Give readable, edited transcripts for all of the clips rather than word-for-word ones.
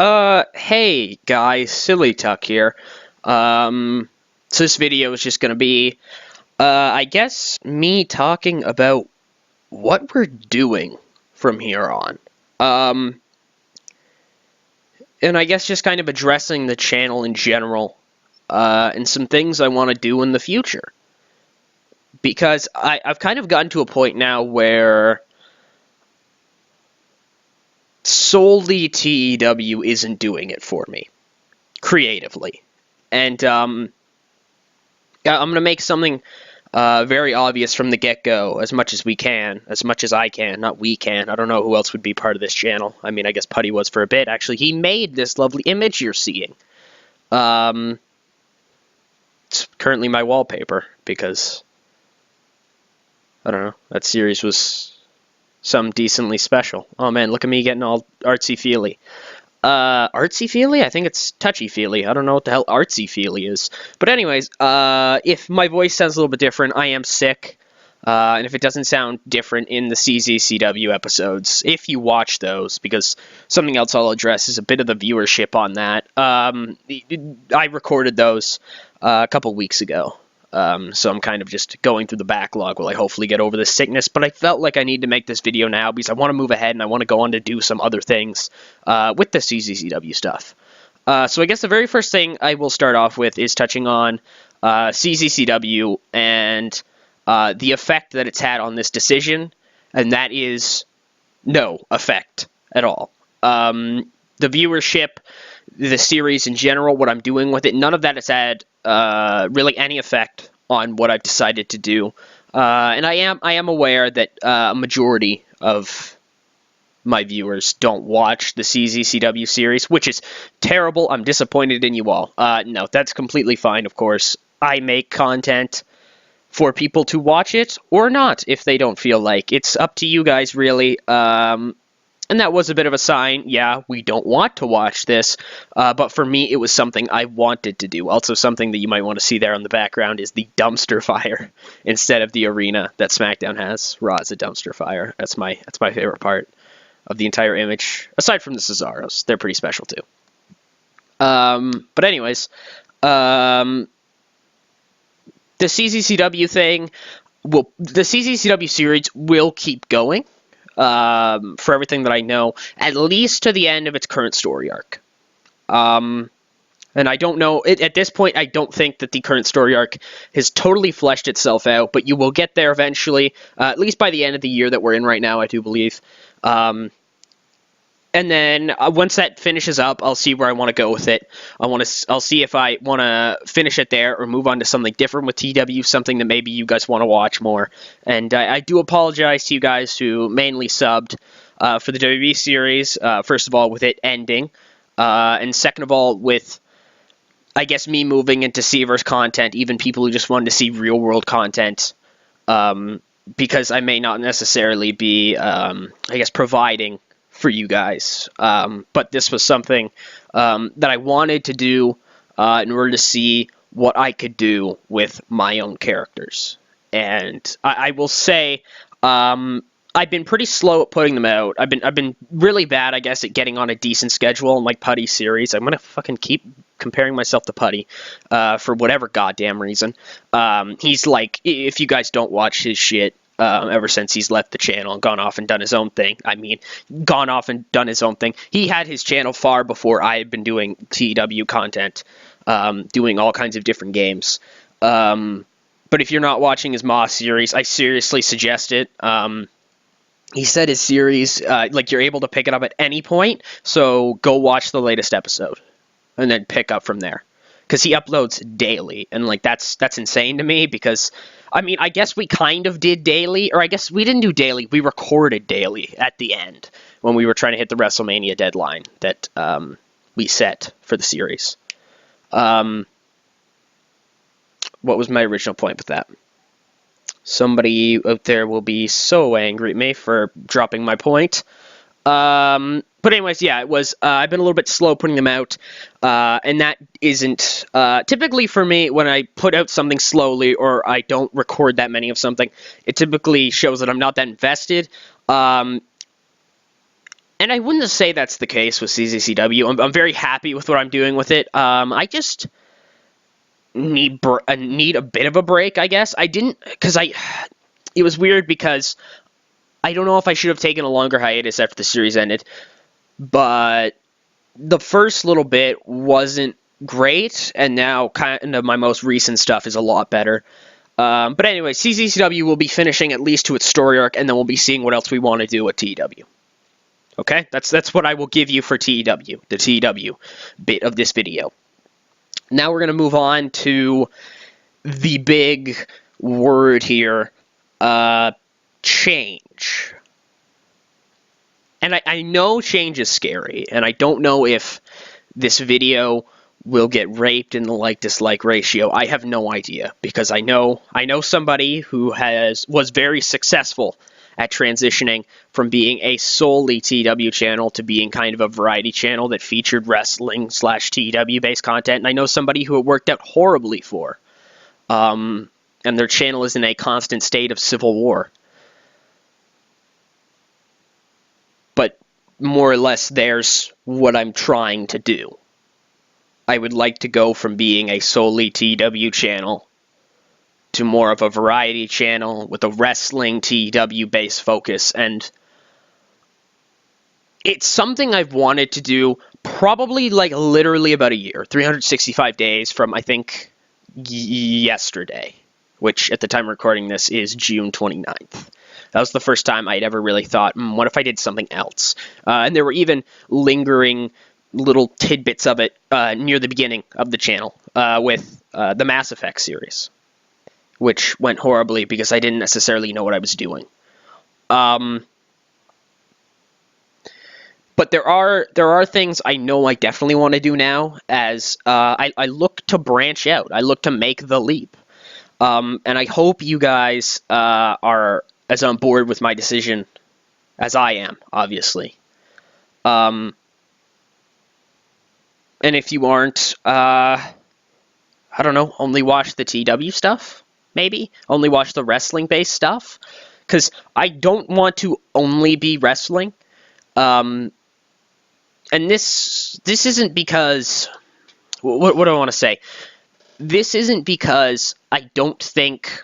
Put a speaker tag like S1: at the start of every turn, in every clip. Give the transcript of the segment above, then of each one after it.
S1: Hey guys, Silly Tuck here. So this video is just gonna be, I guess, me talking about what we're doing from here on. And I guess just kind of addressing the channel in general, and some things I want to do in the future. Because I've kind of gotten to a point now where solely TEW isn't doing it for me, creatively. And, I'm going to make something very obvious from the get-go, as much as I can, not we can. I don't know who else would be part of this channel. I mean, I guess Putty was for a bit. Actually, he made this lovely image you're seeing. It's currently my wallpaper, because, I don't know, that series was some decently special. Oh man, look at me getting all artsy-feely. Artsy-feely? I think it's touchy-feely. I don't know what the hell artsy-feely is. But anyways, if my voice sounds a little bit different, I am sick. And if it doesn't sound different in the CGCW episodes, if you watch those, because something else I'll address is a bit of the viewership on that. I recorded those a couple weeks ago. So I'm kind of just going through the backlog while I hopefully get over this sickness, but I felt like I need to make this video now because I want to move ahead and I want to go on to do some other things with the CGCW stuff. So I guess the very first thing I will start off with is touching on CGCW and the effect that it's had on this decision, and that is no effect at all. The viewership, the series in general, what I'm doing with it, none of that has had really any effect on what I've decided to do. And I am aware that a majority of my viewers don't watch the CGCW series, which is terrible. I'm disappointed in you all. No, that's completely fine, of course. I make content for people to watch it or not if they don't feel like. It's up to you guys, really. And that was a bit of a sign. Yeah, we don't want to watch this, but for me, it was something I wanted to do. Also, something that you might want to see there on the background is the dumpster fire instead of the arena that SmackDown has. Raw is a dumpster fire. That's my favorite part of the entire image, aside from the Cesaros. They're pretty special too. But anyways, the CGCW thing, the CGCW series will keep going. For everything that I know, at least to the end of its current story arc. And I don't know, at this point, I don't think that the current story arc has totally fleshed itself out, but you will get there eventually, at least by the end of the year that we're in right now, I do believe. And then once that finishes up, I'll see where I want to go with it. I'll see if I want to finish it there or move on to something different with TW, something that maybe you guys want to watch more. And I do apologize to you guys who mainly subbed for the WWE series. First of all, with it ending, and second of all, with, I guess, me moving into Seaver's content, even people who just wanted to see real world content, because I may not necessarily be, I guess, providing for you guys, but this was something that I wanted to do in order to see what I could do with my own characters. And I will say, I've been pretty slow at putting them out. I've been really bad, I guess, at getting on a decent schedule in like Putty's series. I'm gonna fucking keep comparing myself to Putty for whatever goddamn reason. He's like, if you guys don't watch his shit, ever since he's left the channel and gone off and done his own thing. I mean, gone off and done his own thing. He had his channel far before I had been doing TW content, doing all kinds of different games. But if you're not watching his Moss series, I seriously suggest it. He said his series, like, you're able to pick it up at any point, so go watch the latest episode and then pick up from there. Because he uploads daily, and like that's insane to me, because I mean, I guess we kind of did daily, or I guess we didn't do daily, we recorded daily at the end when we were trying to hit the WrestleMania deadline that we set for the series. What was my original point with that? Somebody out there will be so angry at me for dropping my point. But anyways, yeah, it was, I've been a little bit slow putting them out, and that isn't, typically for me, when I put out something slowly, or I don't record that many of something, it typically shows that I'm not that invested, and And I wouldn't say that's the case with CGCW. I'm very happy with what I'm doing with it. I just need a bit of a break, I guess. It was weird because I don't know if I should have taken a longer hiatus after the series ended, but the first little bit wasn't great, and now kind of my most recent stuff is a lot better. But anyway, CGCW will be finishing at least to its story arc, and then we'll be seeing what else we want to do with TEW. Okay, that's what I will give you for TEW, the TEW bit of this video. Now we're going to move on to the big word here, change. And I know change is scary, and I don't know if this video will get raped in the like-dislike ratio. I have no idea, because I know somebody who was very successful at transitioning from being a solely TW channel to being kind of a variety channel that featured wrestling / TW based content. And I know somebody who it worked out horribly for. And their channel is in a constant state of civil war. But more or less, there's what I'm trying to do. I would like to go from being a solely TW channel to more of a variety channel with a wrestling TW based focus, and it's something I've wanted to do probably like literally about a year, 365 days from I think yesterday, which at the time of recording this is June 29th. That was the first time I'd ever really thought, what if I did something else? And there were even lingering little tidbits of it near the beginning of the channel with the Mass Effect series, which went horribly because I didn't necessarily know what I was doing. But there are things I know I definitely want to do now as I look to branch out. I look to make the leap. And I hope you guys are as on board with my decision as I am, obviously. And if you aren't, I don't know, only watch the TW stuff, maybe? Only watch the wrestling-based stuff? Because I don't want to only be wrestling. And this isn't because... What do I want to say? This isn't because I don't think...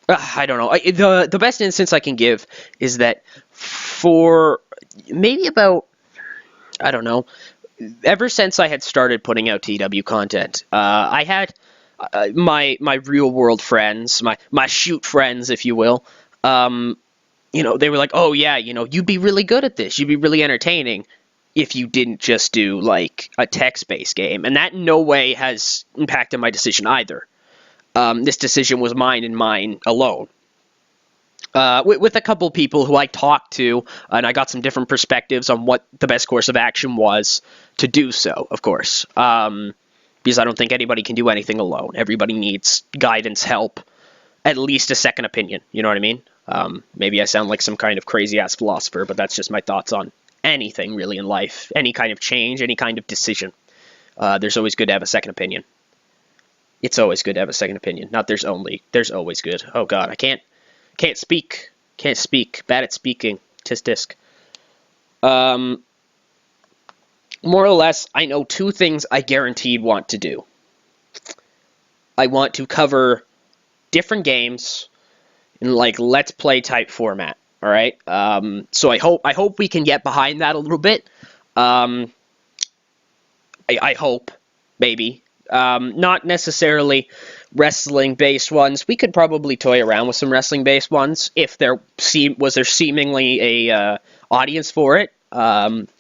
S1: I don't know. The best instance I can give is that for maybe about... I don't know. Ever since I had started putting out TW content, I had my real world friends, my shoot friends, if you will. You know, they were like, "Oh yeah, you know, you'd be really good at this. You'd be really entertaining if you didn't just do like a text-based game." And that in no way has impacted my decision either. This decision was mine and mine alone. With a couple people who I talked to, and I got some different perspectives on what the best course of action was to do so, of course. Because I don't think anybody can do anything alone. Everybody needs guidance, help, at least a second opinion. You know what I mean? Maybe I sound like some kind of crazy-ass philosopher, but that's just my thoughts on anything, really, in life. Any kind of change, any kind of decision. There's always good to have a second opinion. It's always good to have a second opinion. Not there's always good. Oh, God, I can't speak. Can't speak. Bad at speaking. Tisk tisk. More or less, I know two things I guaranteed want to do. I want to cover different games in like Let's Play type format. All right. So I hope we can get behind that a little bit. I hope, maybe. Not necessarily wrestling-based ones. We could probably toy around with some wrestling-based ones if there was seemingly a audience for it.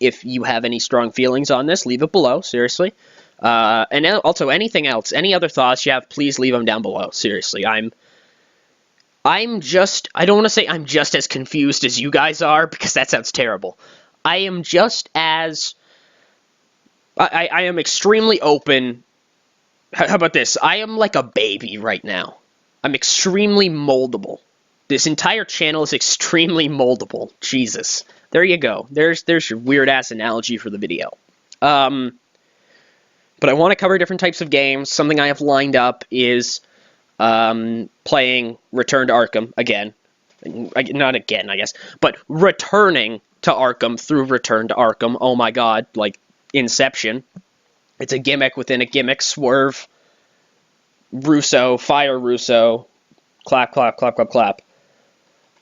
S1: If you have any strong feelings on this, leave it below, seriously. And also, anything else, any other thoughts you have, please leave them down below, seriously. I don't want to say I'm just as confused as you guys are, because that sounds terrible. I am just as... I am extremely open. How about this? I am like a baby right now. I'm extremely moldable. This entire channel is extremely moldable. Jesus. There you go. There's your weird-ass analogy for the video. But I want to cover different types of games. Something I have lined up is playing Return to Arkham again. Not again, I guess. But returning to Arkham through Return to Arkham. Oh my god, like Inception. It's a gimmick within a gimmick. Swerve, Russo, fire Russo, clap, clap, clap, clap, clap.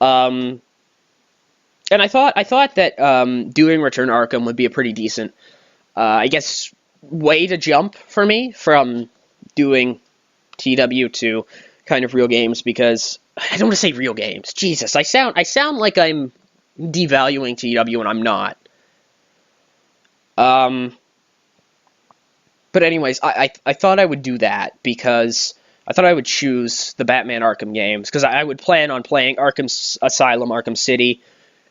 S1: And I thought that doing Return to Arkham would be a pretty decent, I guess, way to jump for me from doing TW to kind of real games, because I don't want to say real games. Jesus, I sound like I'm devaluing TW and I'm not. But anyways, I thought I would do that because I thought I would choose the Batman Arkham games, because I would plan on playing Arkham Asylum, Arkham City,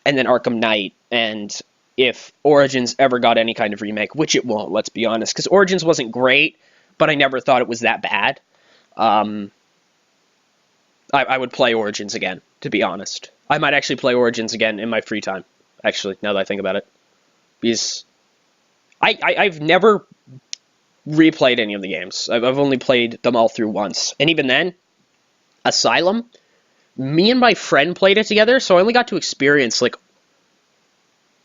S1: and then Arkham Knight. And if Origins ever got any kind of remake, which it won't, let's be honest, because Origins wasn't great, but I never thought it was that bad. I would play Origins again, to be honest. I might actually play Origins again in my free time, actually, now that I think about it. Because I've never replayed any of the games. I've only played them all through once. And even then, Asylum, me and my friend played it together, so I only got to experience, like,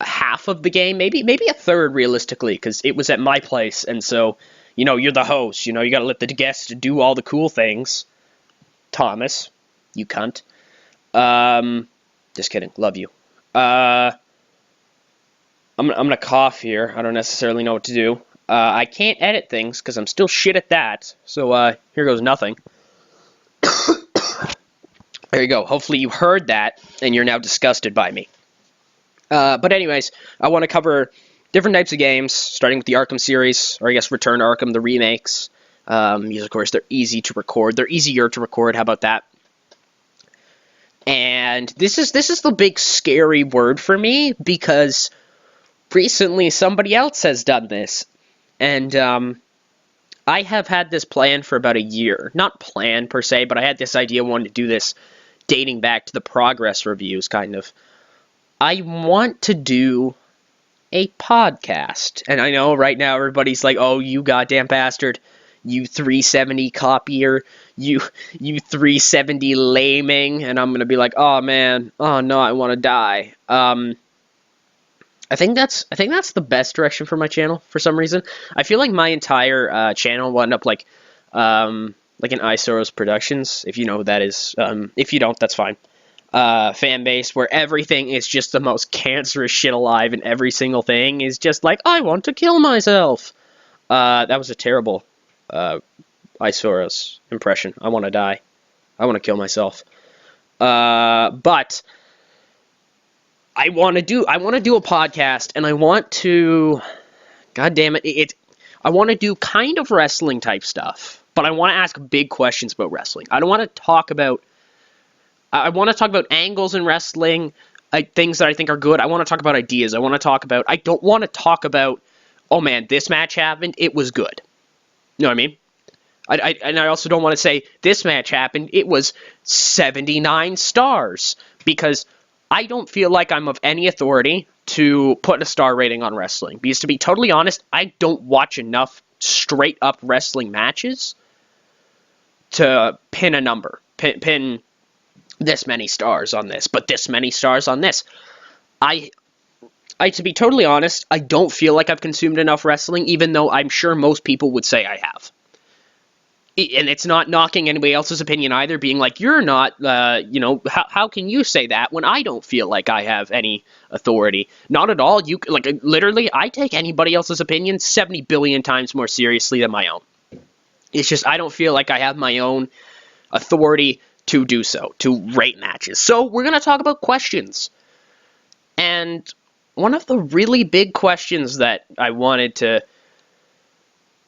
S1: half of the game, maybe a third, realistically, because it was at my place, and so, you know, you're the host, you know, you gotta let the guests do all the cool things. Thomas, you cunt. Just kidding, love you. I'm gonna cough here. I don't necessarily know what to do. I can't edit things because I'm still shit at that. So here goes nothing. There you go. Hopefully you heard that and you're now disgusted by me. But anyways, I want to cover different types of games, starting with the Arkham series, or I guess Return to Arkham, the remakes. Because of course they're easy to record. They're easier to record. How about that? And this is the big scary word for me, because recently somebody else has done this. And I have had this plan for about a year. Not plan per se, but I had this idea, wanted to do this dating back to the progress reviews, kind of. I want to do a podcast. And I know right now everybody's like, oh, you goddamn bastard. You 370 copier. You 370 laming. And I'm going to be like, oh, man. Oh, no, I want to die. I think that's the best direction for my channel for some reason. I feel like my entire channel will end up like an Isoros Productions, if you know who that is. If you don't, that's fine. Fan base where everything is just the most cancerous shit alive, and every single thing is just like, I want to kill myself. That was a terrible Isoros impression. I want to die. I want to kill myself. But I want to do a podcast, and I want to, god damn it, I want to do kind of wrestling type stuff, but I want to ask big questions about wrestling. I don't want to talk about, I want to talk about angles in wrestling, things that I think are good. I want to talk about ideas. I don't want to talk about, oh man, this match happened, it was good. You know what I mean? And I also don't want to say, this match happened, it was 79 stars, because I don't feel like I'm of any authority to put a star rating on wrestling. Because to be totally honest, I don't watch enough straight-up wrestling matches to pin a number. Pin this many stars on this, but this many stars on this. To be totally honest, I don't feel like I've consumed enough wrestling, even though I'm sure most people would say I have. And it's not knocking anybody else's opinion either, being like, you're not, how can you say that when I don't feel like I have any authority? Not at all. Literally, I take anybody else's opinion 70 billion times more seriously than my own. It's just, I don't feel like I have my own authority to do so, to rate matches. So, we're going to talk about questions. And one of the really big questions that I wanted to,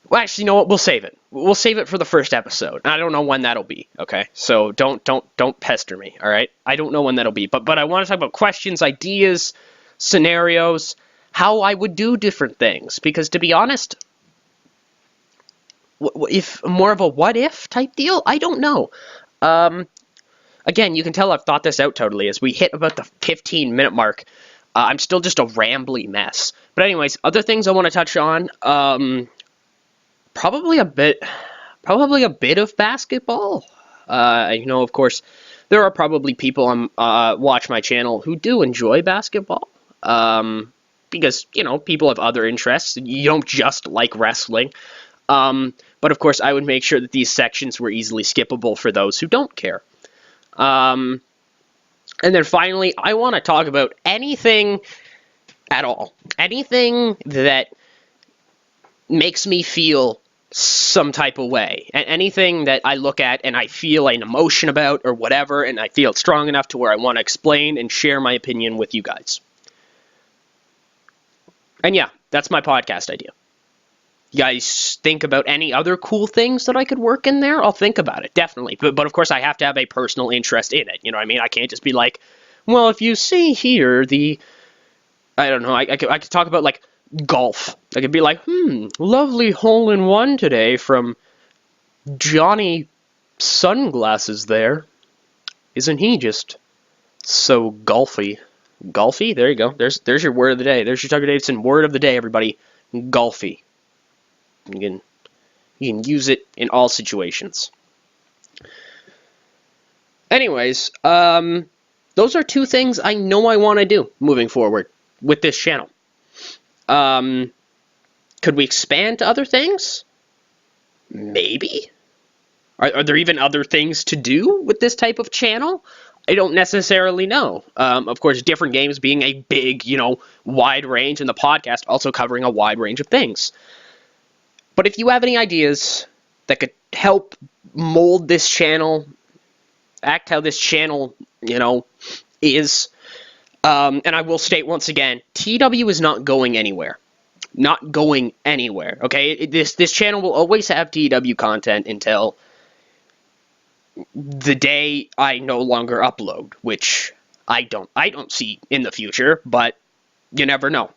S1: well, actually, you know what? We'll save it. We'll save it for the first episode. I don't know when that'll be, okay? So don't pester me, all right? I don't know when that'll be, but I want to talk about questions, ideas, scenarios, how I would do different things. Because to be honest, if more of a what if type deal, I don't know. Again, you can tell I've thought this out totally. As we hit about the 15-minute mark, I'm still just a rambly mess. But anyways, other things I want to touch on. Probably a bit of basketball. Of course, there are probably people on watch my channel who do enjoy basketball. because, you know, people have other interests. You don't just like wrestling. But of course, I would make sure that these sections were easily skippable for those who don't care. And then finally, I want to talk about anything at all. Anything that makes me feel some type of way. Anything that I look at and I feel an emotion about or whatever, and I feel strong enough to where I want to explain and share my opinion with you guys. And yeah, that's my podcast idea. You guys think about any other cool things that I could work in there? I'll think about it, definitely. But of course, I have to have a personal interest in it. You know what I mean? I can't just be like, well, if you see here, I don't know, I could talk about, like, golf. I could be like, lovely hole-in-one today from Johnny Sunglasses there. Isn't he just so golfy? Golfy? There you go. There's your word of the day. There's your Tucker Davidson word of the day, everybody. Golfy. You can use it in all situations. Anyways, those are two things I know I want to do moving forward with this channel. Could we expand to other things? Maybe. Are there even other things to do with this type of channel? I don't necessarily know. Of course, different games being a big, wide range, and the podcast also covering a wide range of things. But if you have any ideas that could help mold this channel, act how this channel, is, and I will state once again, TW is not going anywhere. Not going anywhere, okay? This channel will always have TW content until the day I no longer upload, which I don't see in the future, but you never know.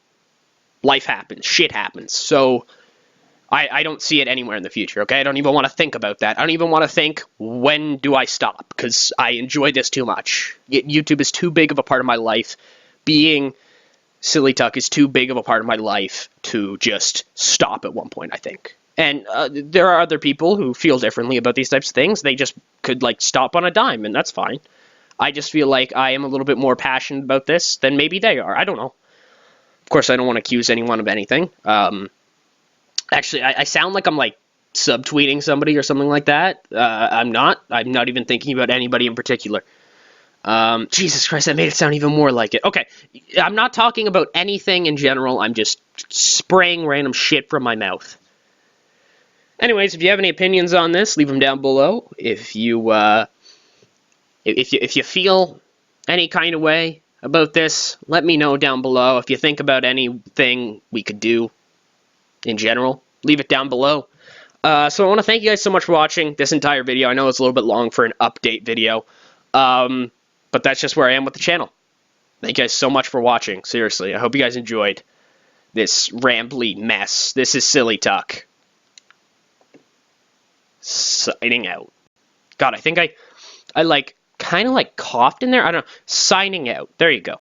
S1: Life happens, shit happens, so I don't see it anywhere in the future, okay? I don't even want to think about that. I don't even want to think, when do I stop? Because I enjoy this too much. YouTube is too big of a part of my life. Being Silly Tuck is too big of a part of my life to just stop at one point, I think. And there are other people who feel differently about these types of things. They just could, stop on a dime, and that's fine. I just feel like I am a little bit more passionate about this than maybe they are. I don't know. Of course, I don't want to accuse anyone of anything. Actually, I sound like I'm, subtweeting somebody or something like that. I'm not. I'm not even thinking about anybody in particular. Jesus Christ, that made it sound even more like it. Okay, I'm not talking about anything in general. I'm just spraying random shit from my mouth. Anyways, if you have any opinions on this, leave them down below. If you feel any kind of way about this, let me know down below. If you think about anything we could do in general, leave it down below. So I want to thank you guys so much for watching this entire video. I know it's a little bit long for an update video, but that's just where I am with the channel. Thank you guys so much for watching. Seriously, I hope you guys enjoyed this rambly mess. This is Silly Tuck, signing out. God, I think I kind of coughed in there. I don't know. Signing out. There you go.